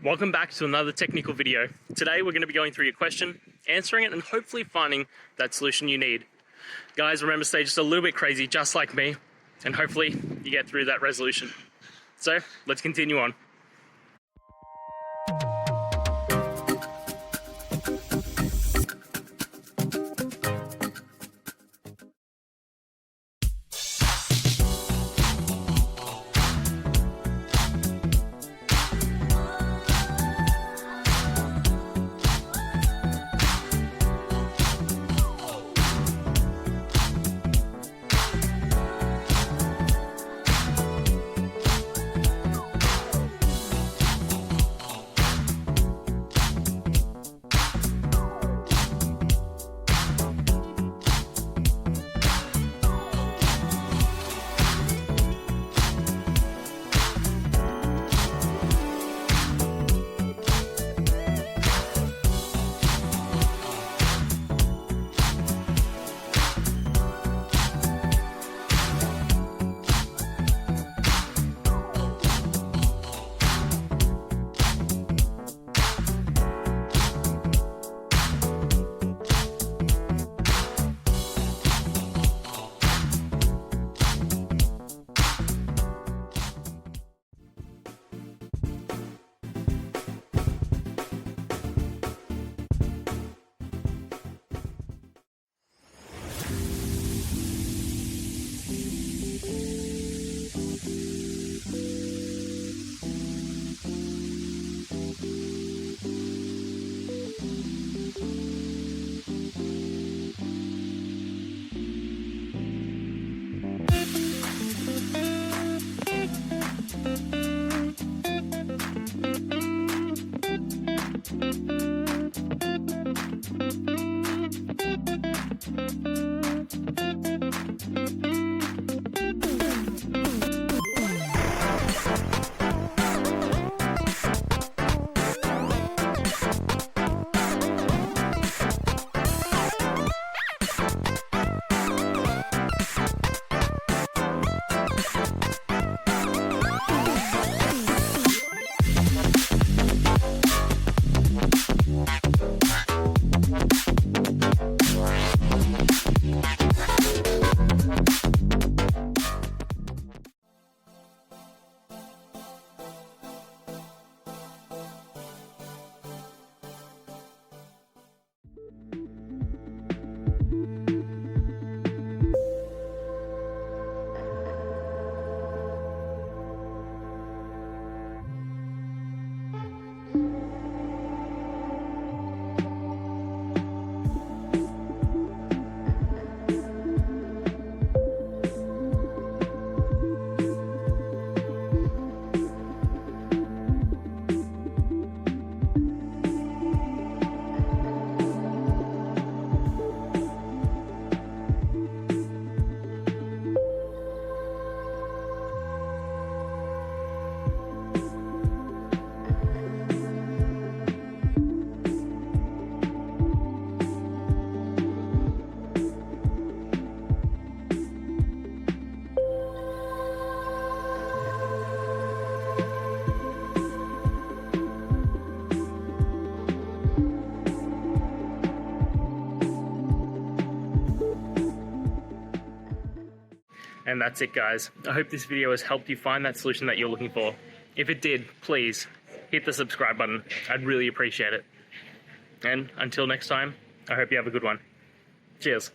Welcome back to another technical video. Today we're going to be going through your question, answering it, and hopefully finding that solution you need. Guys, remember, stay just a little bit crazy, just like me, and hopefully you get through that resolution. So let's continue on. And that's it, guys. I hope this video has helped you find that solution that you're looking for. If it did, please hit the subscribe button. I'd really appreciate it. And until next time, I hope you have a good one. Cheers.